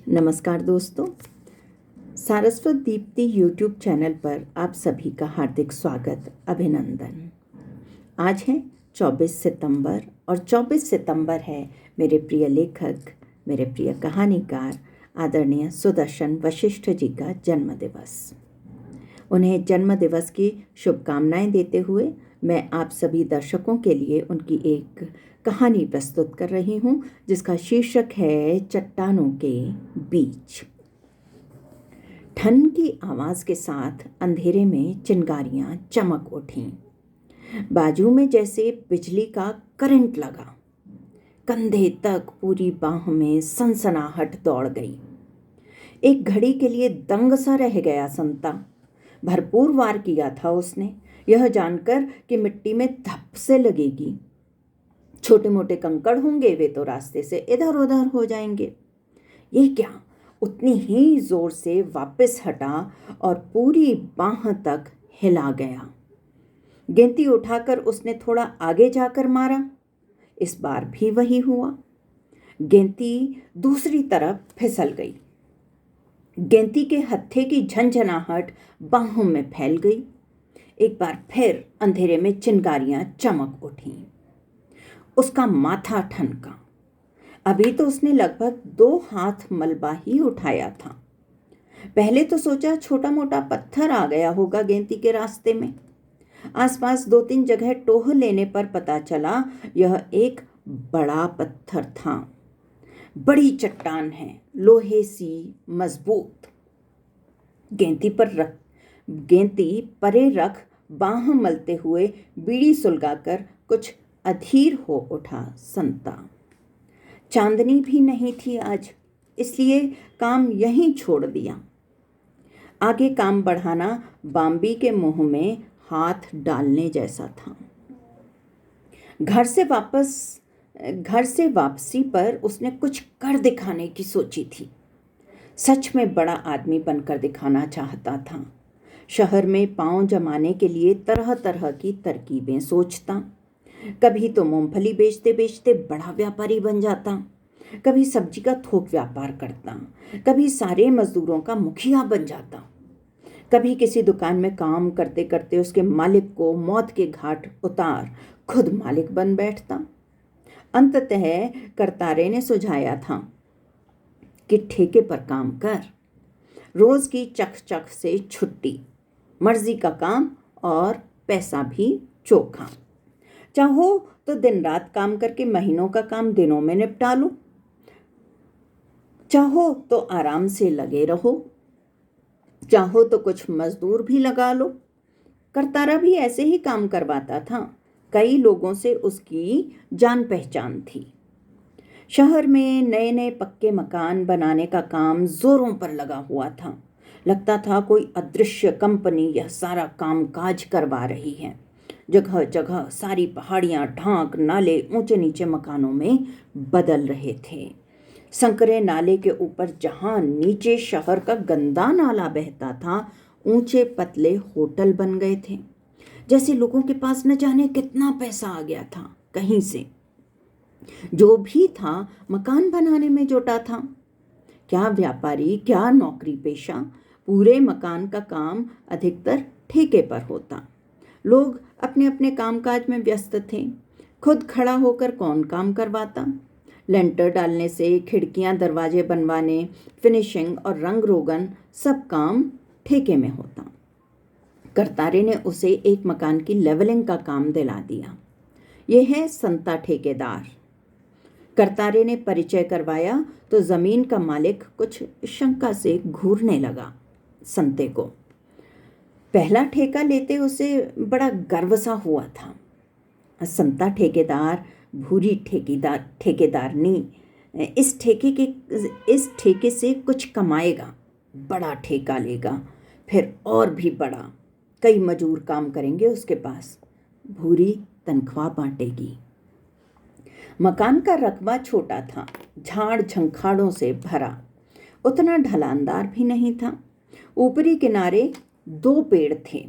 नमस्कार दोस्तों, Saraswat Deepti YouTube channel पर आप सभी का हार्दिक स्वागत, अभिनंदन। आज है 24 सितंबर और 24 सितंबर है मेरे प्रिय लेखक, मेरे प्रिय कहानीकार आदरणीय सुदर्शन वशिष्ठ जी का जन्मदिवस। उन्हें जन्मदिवस की शुभकामनाएं देते हुए मैं आप सभी दर्शकों के लिए उनकी एक कहानी प्रस्तुत कर रही हूँ, जिसका शीर्षक है चट्टानों के बीच। ठंड की आवाज़ के साथ अंधेरे में चिंगारियाँ चमक उठीं। बाजू में जैसे बिजली का करंट लगा। कंधे तक पूरी बाह में सनसनाहट दौड़ गई। एक घड़ी के लिए दंग सा रह गया संता। भरपूर वार किया था उसने, यह जानकर कि मिट्टी में धप से लगेगी। छोटे मोटे कंकड़ होंगे, वे तो रास्ते से इधर उधर हो जाएंगे। ये क्या, उतनी ही जोर से वापस हटा और पूरी बाह तक हिला गया। गेंती उठाकर उसने थोड़ा आगे जाकर मारा। इस बार भी वही हुआ। गेंती दूसरी तरफ फिसल गई। गेंती के हत्थे की झंझनाहट बाहों में फैल गई। एक बार फिर अंधेरे में चिंगारियां चमक उठीं। उसका माथा ठनका। अभी तो उसने लगभग 2 हाथ मलबा ही उठाया था। पहले तो सोचा छोटा मोटा पत्थर आ गया होगा गेंती के रास्ते में। आसपास 2-3 जगह टोह लेने पर पता चला यह एक बड़ा पत्थर था। बड़ी चट्टान है, लोहे सी मजबूत। गेंती परे रख बाह मलते हुए बीड़ी सुलगाकर कुछ अधीर हो उठा संता। चांदनी भी नहीं थी आज, इसलिए काम यहीं छोड़ दिया। आगे काम बढ़ाना बाम्बी के मुंह में हाथ डालने जैसा था। घर से वापसी पर उसने कुछ कर दिखाने की सोची थी। सच में बड़ा आदमी बनकर दिखाना चाहता था। शहर में पांव जमाने के लिए तरह तरह की तरकीबें सोचता। कभी तो मूंगफली बेचते बेचते बड़ा व्यापारी बन जाता, कभी सब्जी का थोक व्यापार करता, कभी सारे मजदूरों का मुखिया बन जाता, कभी किसी दुकान में काम करते करते उसके मालिक को मौत के घाट उतार खुद मालिक बन बैठता। अंततः करतारे ने सुझाया था कि ठेके पर काम कर, रोज की चक चक से छुट्टी, मर्जी का काम और पैसा भी चोखा। चाहो तो दिन रात काम करके महीनों का काम दिनों में निपटा लो, चाहो तो आराम से लगे रहो, चाहो तो कुछ मजदूर भी लगा लो। करतारा भी ऐसे ही काम करवाता था। कई लोगों से उसकी जान पहचान थी। शहर में नए नए पक्के मकान बनाने का काम जोरों पर लगा हुआ था। लगता था कोई अदृश्य कंपनी यह सारा काम काज करवा रही है। जगह जगह सारी पहाड़ियां, ढांक, नाले ऊंचे नीचे मकानों में बदल रहे थे। संकरे नाले के ऊपर जहां नीचे शहर का गंदा नाला बहता था, ऊंचे पतले होटल बन गए थे। जैसे लोगों के पास न जाने कितना पैसा आ गया था कहीं से। जो भी था मकान बनाने में जुटा था। क्या व्यापारी, क्या नौकरी पेशा, पूरे मकान का काम अधिकतर ठेके पर होता। लोग अपने अपने कामकाज में व्यस्त थे। खुद खड़ा होकर कौन काम करवाता। लेंटर डालने से खिड़कियां दरवाजे बनवाने, फिनिशिंग और रंग रोगन सब काम ठेके में होता। करतारे ने उसे एक मकान की लेवलिंग का काम दिला दिया। यह है संता ठेकेदार। करतारे ने परिचय करवाया तो जमीन का मालिक कुछ शंका से घूरने लगा संते को। पहला ठेका लेते उसे बड़ा गर्व सा हुआ था। संता ठेकेदार भूरी ठेकेदारनी इस ठेके से कुछ कमाएगा, बड़ा ठेका लेगा, फिर और भी बड़ा। कई मजूर काम करेंगे उसके पास, भूरी तनख्वाह बांटेगी। मकान का रकबा छोटा था, झाड़ झंखाड़ों से भरा, उतना ढलानदार भी नहीं था। ऊपरी किनारे 2 पेड़ थे।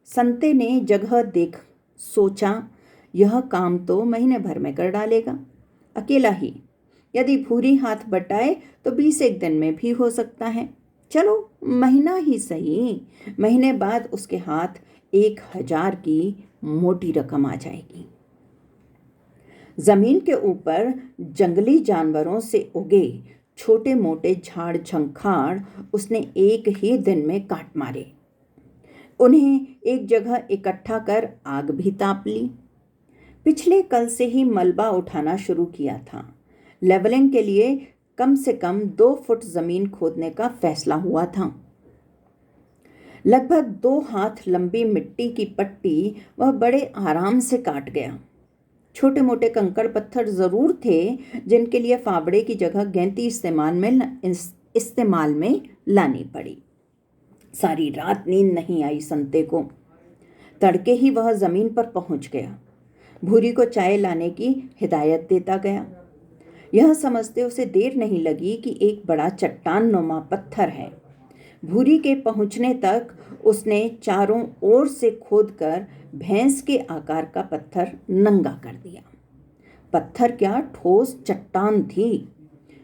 संते ने जगह देख सोचा, यह काम तो महीने भर में कर डालेगा, अकेला ही। यदि भूरी हाथ बटाए तो 20 एक दिन में भी हो सकता है। चलो महीना ही सही, महीने बाद उसके हाथ 1000 की मोटी रकम आ जाएगी। जमीन के ऊपर जंगली जानवरों से उगे छोटे मोटे झाड़ झंखाड़ उसने एक ही दिन में काट मारे। उन्हें एक जगह इकट्ठा कर आग भी ताप ली। पिछले कल से ही मलबा उठाना शुरू किया था। लेवलिंग के लिए कम से कम 2 फुट जमीन खोदने का फैसला हुआ था। लगभग 2 हाथ लंबी मिट्टी की पट्टी वह बड़े आराम से काट गया। छोटे मोटे कंकड़ पत्थर जरूर थे जिनके लिए फावड़े की जगह गैंती इस्तेमाल में लानी पड़ी। सारी रात नींद नहीं आई संते को। तड़के ही वह जमीन पर पहुंच गया। भूरी को चाय लाने की हिदायत देता गया। यह समझते उसे देर नहीं लगी कि एक बड़ा चट्टान नुमा पत्थर है। भूरी के पहुंचने तक उसने चारों ओर से खोदकर भैंस के आकार का पत्थर नंगा कर दिया। पत्थर क्या, ठोस चट्टान थी।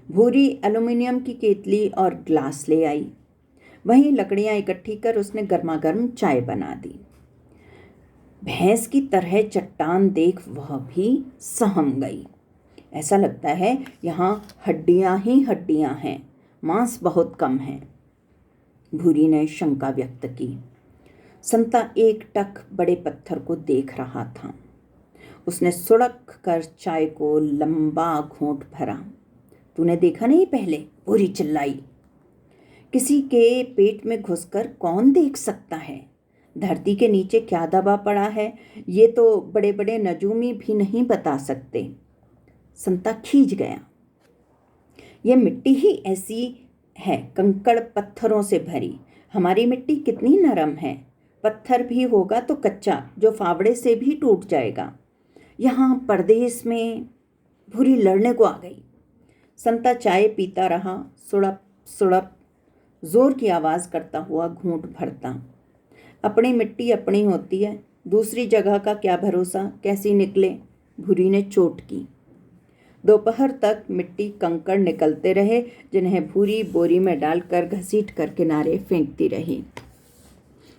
भूरी एल्युमिनियम की केतली और ग्लास ले आई। वहीं लकड़ियां इकट्ठी कर उसने गर्मागर्म चाय बना दी। भैंस की तरह चट्टान देख वह भी सहम गई। ऐसा लगता है यहाँ हड्डियां ही हड्डियां हैं, मांस बहुत कम है। भूरी ने शंका व्यक्त की। संता एक टक बड़े पत्थर को देख रहा था। उसने सुड़क कर चाय को लंबा घूंट भरा। तूने देखा नहीं पहले? भूरी चिल्लाई। किसी के पेट में घुसकर कौन देख सकता है? धरती के नीचे क्या दबा पड़ा है ये तो बड़े बड़े नजूमी भी नहीं बता सकते। संता खींच गया। यह मिट्टी ही ऐसी है, कंकड़ पत्थरों से भरी। हमारी मिट्टी कितनी नरम है। पत्थर भी होगा तो कच्चा, जो फावड़े से भी टूट जाएगा। यहाँ परदेश में भूरी लड़ने को आ गई। संता चाय पीता रहा, सुड़प सुड़प जोर की आवाज़ करता हुआ घूंट भरता। अपनी मिट्टी अपनी होती है, दूसरी जगह का क्या भरोसा, कैसी निकले। भूरी ने चोट की। दोपहर तक मिट्टी कंकड़ निकलते रहे जिन्हें भूरी बोरी में डालकर घसीट कर किनारे फेंकती रही।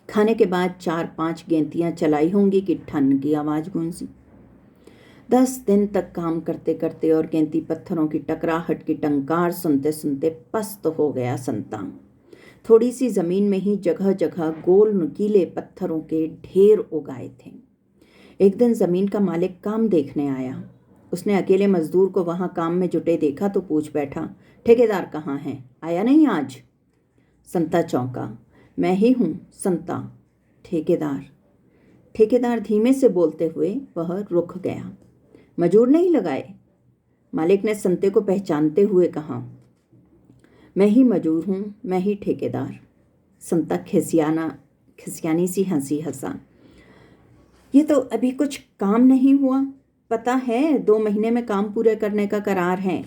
खाने के बाद 4-5 गेंतियां चलाई होंगी कि ठन की आवाज़ गूंजी। 10 दिन तक काम करते करते और गेंती पत्थरों की टकराहट की टंकार सुनते सुनते पस्त हो गया संता। थोड़ी सी जमीन में ही जगह जगह गोल नुकीले पत्थरों के ढेर उगाए थे। एक दिन जमीन का मालिक काम देखने आया। उसने अकेले मजदूर को वहां काम में जुटे देखा तो पूछ बैठा, ठेकेदार कहाँ है? आया नहीं आज? संता चौंका। मैं ही हूँ संता। ठेकेदार? ठेकेदार धीमे से बोलते हुए वह रुक गया। मजूर नहीं लगाए? मालिक ने संते को पहचानते हुए कहा। मैं ही मजूर हूँ, मैं ही ठेकेदार। संता खिसियानी सी हंसी हंसा। ये तो अभी कुछ काम नहीं हुआ। पता है 2 महीने में काम पूरे करने का करार है।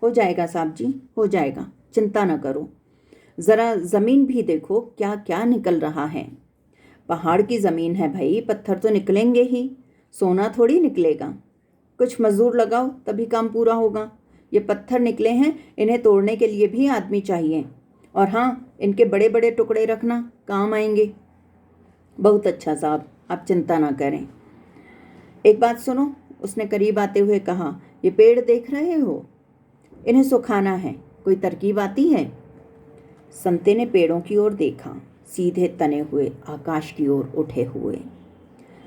हो जाएगा साहब जी, हो जाएगा, चिंता न करो। ज़रा ज़मीन भी देखो क्या क्या निकल रहा है। पहाड़ की ज़मीन है भाई, पत्थर तो निकलेंगे ही, सोना थोड़ी निकलेगा। कुछ मजदूर लगाओ तभी काम पूरा होगा। ये पत्थर निकले हैं, इन्हें तोड़ने के लिए भी आदमी चाहिए। और हाँ, इनके बड़े बड़े टुकड़े रखना, काम आएंगे। बहुत अच्छा साहब, आप चिंता ना करें। एक बात सुनो, उसने करीब आते हुए कहा। ये पेड़ देख रहे हो, इन्हें सुखाना है। कोई तरकीब आती है? संते ने पेड़ों की ओर देखा, सीधे तने हुए, आकाश की ओर उठे हुए।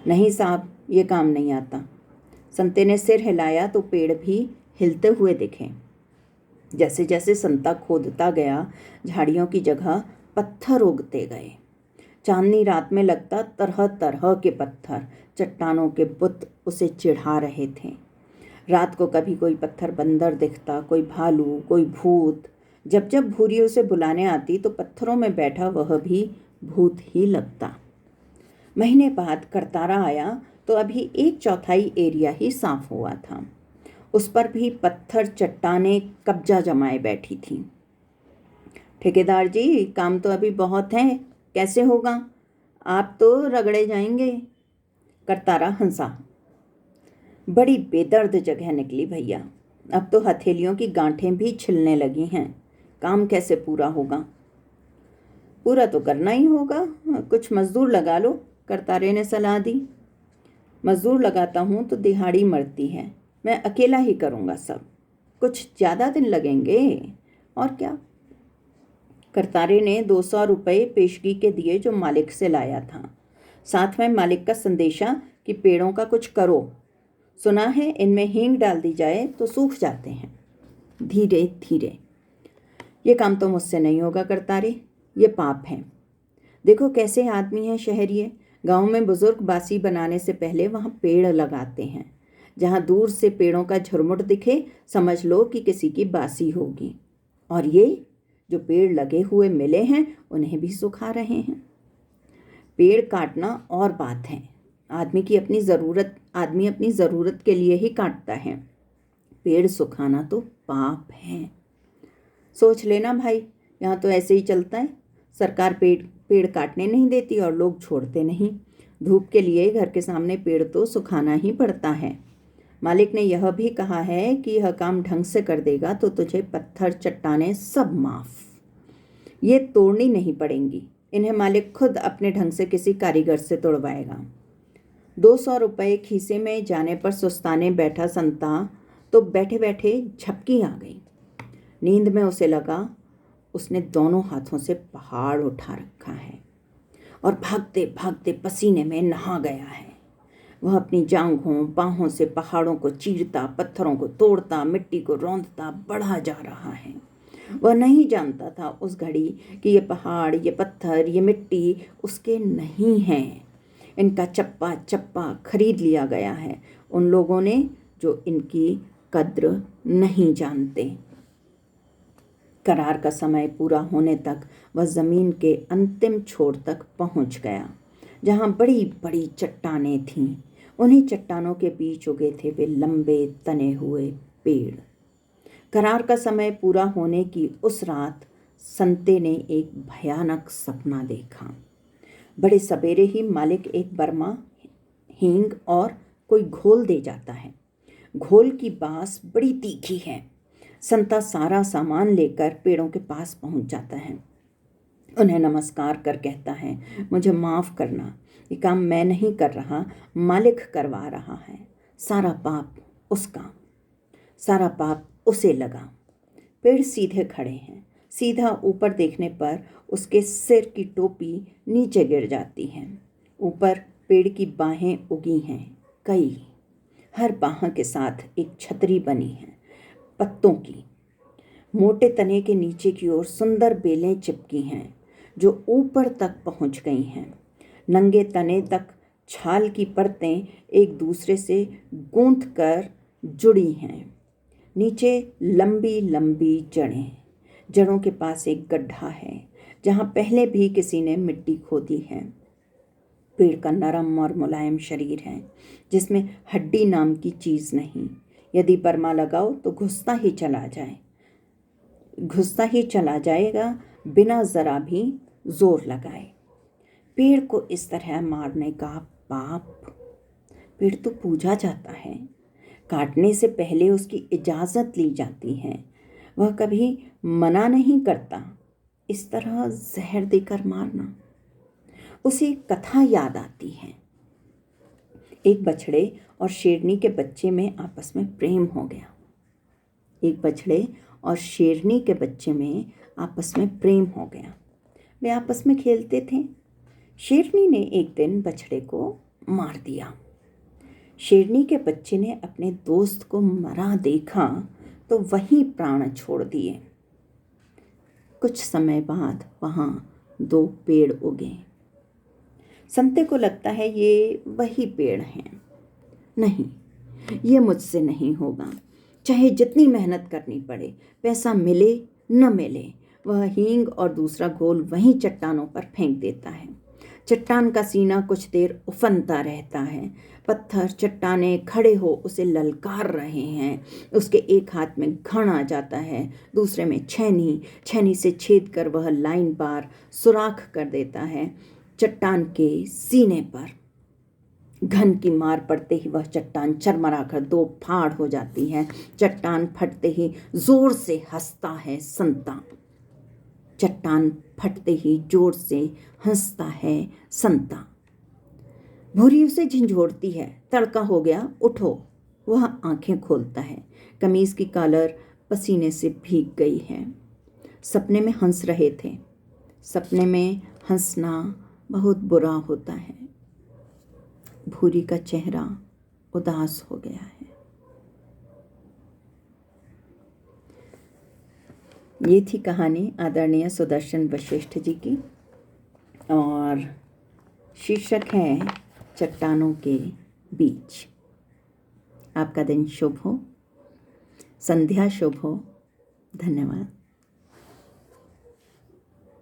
नहीं साहब, ये काम नहीं आता। संते ने सिर हिलाया तो पेड़ भी हिलते हुए दिखे। जैसे जैसे संता खोदता गया, झाड़ियों की जगह पत्थर उगते गए। चांदनी रात में लगता तरह तरह के पत्थर, चट्टानों के बुत उसे चिढ़ा रहे थे। रात को कभी कोई पत्थर बंदर दिखता, कोई भालू, कोई भूत। जब जब भूरी उसे बुलाने आती तो पत्थरों में बैठा वह भी भूत ही लगता। महीने बाद करतारा आया तो अभी 1/4 एरिया ही साफ हुआ था। उस पर भी पत्थर चट्टानें कब्जा जमाए बैठी थीं। ठेकेदार जी, काम तो अभी बहुत है, कैसे होगा? आप तो रगड़े जाएंगे। करतारा हंसा। बड़ी बेदर्द जगह निकली भैया। अब तो हथेलियों की गांठें भी छिलने लगी हैं। काम कैसे पूरा होगा? पूरा तो करना ही होगा, कुछ मजदूर लगा लो, करतारे ने सलाह दी। मजदूर लगाता हूँ तो दिहाड़ी मरती है, मैं अकेला ही करूँगा सब। कुछ ज़्यादा दिन लगेंगे और क्या। करतारे ने 200 रुपये पेशगी के दिए जो मालिक से लाया था, साथ में मालिक का संदेशा कि पेड़ों का कुछ करो, सुना है इनमें हींग डाल दी जाए तो सूख जाते हैं। धीरे धीरे, ये काम तो मुझसे नहीं होगा करतारे, ये पाप है। देखो कैसे आदमी हैं शहरिये, गांव में बुजुर्ग बासी बनाने से पहले वहाँ पेड़ लगाते हैं। जहाँ दूर से पेड़ों का झुरमुट दिखे समझ लो कि किसी की बासी होगी। और ये जो पेड़ लगे हुए मिले हैं उन्हें भी सुखा रहे हैं। पेड़ काटना और बात है, आदमी अपनी ज़रूरत के लिए ही काटता है, पेड़ सुखाना तो पाप है। सोच लेना भाई, यहाँ तो ऐसे ही चलता है। सरकार पेड़ काटने नहीं देती और लोग छोड़ते नहीं। धूप के लिए घर के सामने पेड़ तो सुखाना ही पड़ता है। मालिक ने यह भी कहा है कि यह काम ढंग से कर देगा तो तुझे पत्थर चट्टानें सब माफ, ये तोड़नी नहीं पड़ेंगी। इन्हें मालिक खुद अपने ढंग से किसी कारीगर से तोड़वाएगा। 200 रुपये खीसे में जाने पर सुस्ताने बैठा संता तो बैठे बैठे झपकी आ गई। नींद में उसे लगा उसने दोनों हाथों से पहाड़ उठा रखा है और भागते भागते पसीने में नहा गया है। वह अपनी जांघों बाहों से पहाड़ों को चीरता, पत्थरों को तोड़ता, मिट्टी को रौंदता बढ़ा जा रहा है। वह नहीं जानता था उस घड़ी कि ये पहाड़, ये पत्थर, ये मिट्टी उसके नहीं हैं। इनका चप्पा चप्पा खरीद लिया गया है उन लोगों ने जो इनकी कद्र नहीं जानते। करार का समय पूरा होने तक वह ज़मीन के अंतिम छोर तक पहुंच गया, जहां बड़ी बड़ी चट्टानें थीं। उन्हीं चट्टानों के बीच उगे थे वे लंबे तने हुए पेड़। करार का समय पूरा होने की उस रात संते ने एक भयानक सपना देखा। बड़े सवेरे ही मालिक एक बर्मा, हींग और कोई घोल दे जाता है। घोल की बाँस बड़ी तीखी है। संता सारा सामान लेकर पेड़ों के पास पहुंच जाता है। उन्हें नमस्कार कर कहता है, मुझे माफ़ करना, ये काम मैं नहीं कर रहा, मालिक करवा रहा है। सारा पाप उसका, सारा पाप उसे लगा। पेड़ सीधे खड़े हैं। सीधा ऊपर देखने पर उसके सिर की टोपी नीचे गिर जाती है। ऊपर पेड़ की बाहें उगी हैं, कई, हर बाह के साथ एक छतरी बनी है पत्तों की। मोटे तने के नीचे की ओर सुंदर बेलें चिपकी हैं जो ऊपर तक पहुंच गई हैं। नंगे तने तक छाल की परतें एक दूसरे से गूंथ कर जुड़ी हैं। नीचे लंबी लंबी जड़ों के पास एक गड्ढा है जहां पहले भी किसी ने मिट्टी खोदी है। पेड़ का नरम और मुलायम शरीर है जिसमें हड्डी नाम की चीज़ नहीं। यदि बर्मा लगाओ तो घुसता ही चला जाएगा बिना ज़रा भी जोर लगाए। पेड़ को इस तरह मारने का पाप। पेड़ तो पूजा जाता है, काटने से पहले उसकी इजाज़त ली जाती है। वह कभी मना नहीं करता। इस तरह जहर देकर मारना। उसे कथा याद आती है। एक बछड़े और शेरनी के बच्चे में आपस में प्रेम हो गया। एक बछड़े और शेरनी के बच्चे में आपस में प्रेम हो गया। वे आपस में खेलते थे। शेरनी ने एक दिन बछड़े को मार दिया। शेरनी के बच्चे ने अपने दोस्त को मरा देखा तो वहीं प्राण छोड़ दिए। कुछ समय बाद वहाँ 2 पेड़ उगे। संते को लगता है ये वही पेड़ हैं। नहीं, ये मुझसे नहीं होगा, चाहे जितनी मेहनत करनी पड़े, पैसा मिले न मिले। वह हींग और दूसरा घोल वहीं चट्टानों पर फेंक देता है। चट्टान का सीना कुछ देर उफनता रहता है। पत्थर चट्टानें खड़े हो उसे ललकार रहे हैं। उसके एक हाथ में घण आ जाता है, दूसरे में छेनी से छेद कर वह लाइन बार सुराख कर देता है चट्टान के सीने पर। घन की मार पड़ते ही वह चट्टान चरमराकर दो फाड़ हो जाती है। चट्टान फटते ही जोर से हंसता है संता। चट्टान फटते ही जोर से हंसता है संता। भूरी उसे झंझोड़ती है, तड़का हो गया, उठो। वह आंखें खोलता है, कमीज की कॉलर पसीने से भीग गई है। सपने में हंस रहे थे। सपने में हंसना बहुत बुरा होता है। भूरी का चेहरा उदास हो गया है। ये थी कहानी आदरणीय सुदर्शन वशिष्ठ जी की और शीर्षक है चट्टानों के बीच। आपका दिन शुभ हो, संध्या शुभ हो। धन्यवाद।